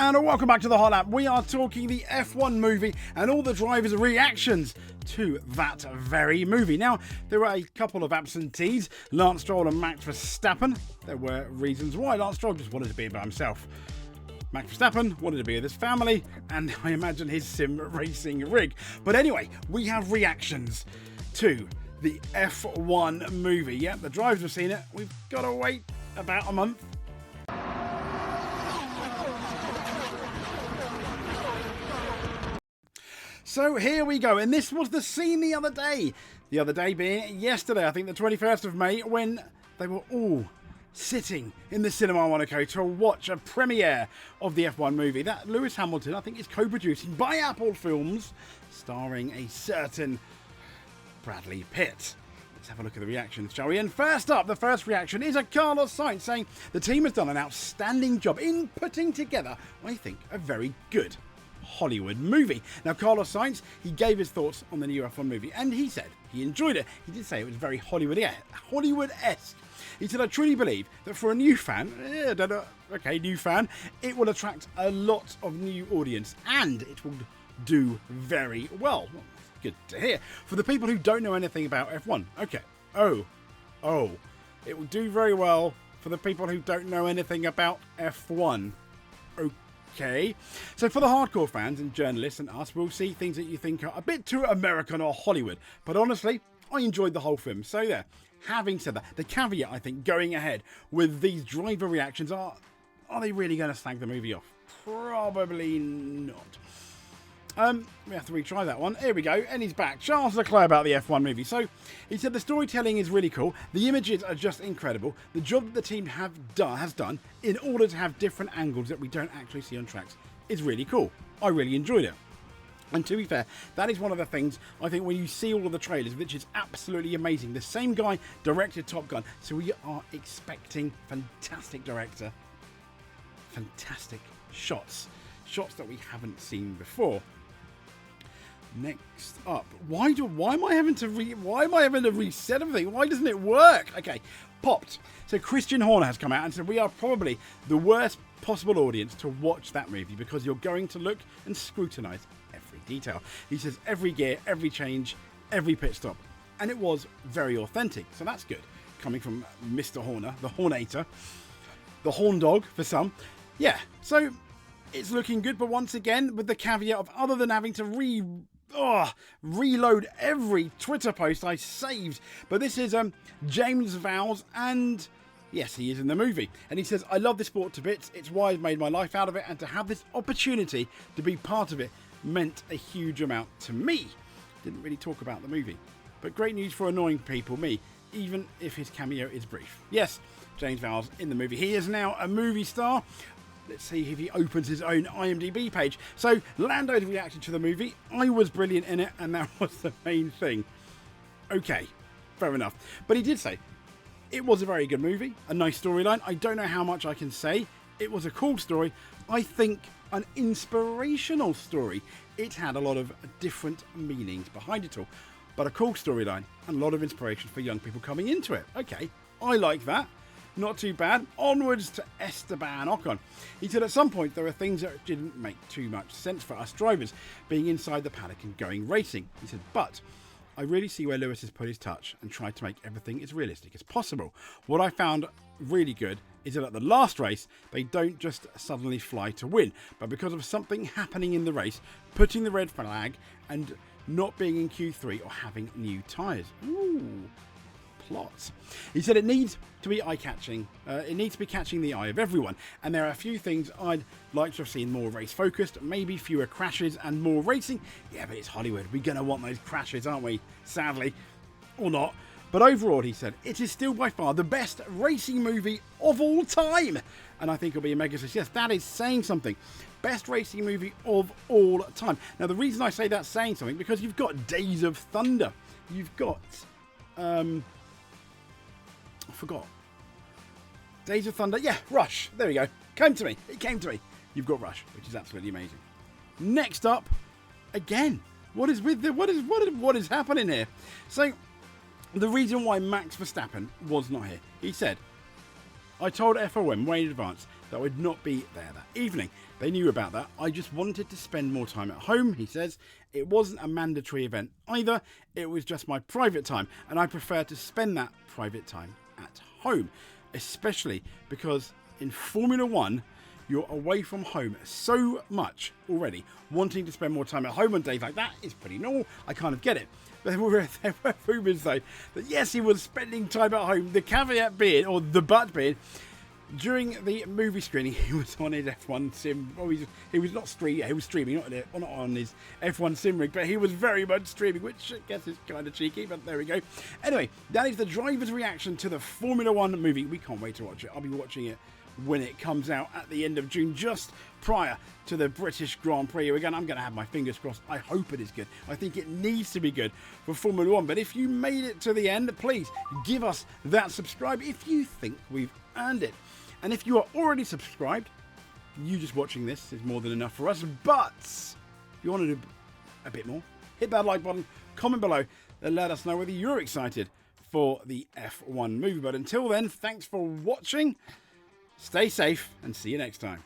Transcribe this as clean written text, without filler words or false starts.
and welcome back to the Hot Lap. We are talking the F1 movie and all the drivers' reactions to that very movie. Now, there were a couple of absentees, Lance Stroll and Max Verstappen. There were reasons why. Lance Stroll just wanted to be by himself. Max Verstappen wanted to be with his family, and I imagine his sim racing rig. But anyway, we have reactions to the F1 movie. Yeah, the drivers have seen it. We've got to wait about a month. So here we go, and this was the scene the other day. The other day being yesterday, I think the 21st of May, when they were all sitting in the Cinema Monaco to watch a premiere of the F1 movie that Lewis Hamilton, I think, is co-producing by Apple Films, starring a certain Bradley Pitt. Let's have a look at the reactions, shall we? And first up, the first reaction is a Carlos Sainz saying the team has done an outstanding job in putting together, I think, a very good Hollywood movie. Now, Carlos Sainz, he gave his thoughts on the new F1 movie, and he said he enjoyed it. He did say it was very Hollywood-esque. He said, I truly believe that for a new fan, new fan, it will attract a lot of new audience, and it will do very well. Good to hear. For the people who don't know anything about F1, it will do very well for the people who don't know anything about F1. Okay, so for the hardcore fans and journalists and us, we'll see things that you think are a bit too American or Hollywood. But honestly, I enjoyed the whole film. So there, having said that, the caveat, I think, going ahead with these driver reactions are they really going to slag the movie off? Probably not. We have to retry that one. Here we go, and he's back. Charles Leclerc about the F1 movie. So he said the storytelling is really cool. The images are just incredible. The job that the team has done in order to have different angles that we don't actually see on tracks is really cool. I really enjoyed it. And to be fair, that is one of the things I think when you see all of the trailers, which is absolutely amazing. The same guy directed Top Gun, so we are expecting fantastic director, fantastic shots that we haven't seen before. Next up, why am I having to reset everything? Why doesn't it work? Okay, popped. So Christian Horner has come out and said we are probably the worst possible audience to watch that movie because you're going to look and scrutinise every detail. He says every gear, every change, every pit stop, and it was very authentic. So that's good, coming from Mr. Horner, the Hornator, the Horn Dog for some. Yeah, so it's looking good, but once again, with the caveat of other than having to reload every Twitter post I saved. But this is James Vowles, and yes, he is in the movie. And he says, I love this sport to bits. It's why I've made my life out of it, and to have this opportunity to be part of it meant a huge amount to me. Didn't really talk about the movie. But great news for annoying people, me, even if his cameo is brief. Yes, James Vowles in the movie. He is now a movie star. Let's see if he opens his own IMDb page. So, Lando's reaction to the movie. I was brilliant in it, and that was the main thing. Okay, fair enough. But he did say it was a very good movie, a nice storyline. I don't know how much I can say. It was a cool story. I think an inspirational story. It had a lot of different meanings behind it all. But a cool storyline and a lot of inspiration for young people coming into it. Okay, I like that. Not too bad. Onwards to Esteban Ocon. He said at some point there are things that didn't make too much sense for us drivers, being inside the paddock and going racing. He said, but I really see where Lewis has put his touch and tried to make everything as realistic as possible. What I found really good is that at the last race, they don't just suddenly fly to win, but because of something happening in the race, putting the red flag and not being in Q3 or having new tyres. Ooh. Plots. He said it needs to be eye-catching. It needs to be catching the eye of everyone. And there are a few things I'd like to have seen more race-focused, maybe fewer crashes and more racing. Yeah, but it's Hollywood. We're going to want those crashes, aren't we? Sadly. Or not. But overall, he said, it is still by far the best racing movie of all time. And I think it'll be a mega success. That is saying something. Best racing movie of all time. Now, the reason I say that's saying something, because you've got Days of Thunder. You've got... I forgot. Days of Thunder. Yeah, Rush. There we go. Came to me. It came to me. You've got Rush, which is absolutely amazing. Next up, again, what is happening here? So, the reason why Max Verstappen was not here, he said, I told FOM way in advance that I would not be there that evening. They knew about that. I just wanted to spend more time at home, he says. It wasn't a mandatory event either. It was just my private time, and I prefer to spend that private time at home, especially because in Formula One, you're away from home so much already. Wanting to spend more time at home on days like that is pretty normal. I kind of get it. But there were rumours, though, that yes, he was spending time at home. The caveat being, or the but being, during the movie screening, he was on his F1 sim. Well, he was not streaming. He was streaming, not on his F1 sim rig, but he was very much streaming, which I guess is kind of cheeky. But there we go. Anyway, that is the driver's reaction to the Formula One movie. We can't wait to watch it. I'll be watching it when it comes out at the end of June, just prior to the British Grand Prix. Again, I'm going to have my fingers crossed. I hope it is good. I think it needs to be good for Formula One. But if you made it to the end, please give us that subscribe if you think we've earned it. And if you are already subscribed, you just watching this is more than enough for us. But if you want to do a bit more, hit that like button, comment below, and let us know whether you're excited for the F1 movie. But until then, thanks for watching. Stay safe and see you next time.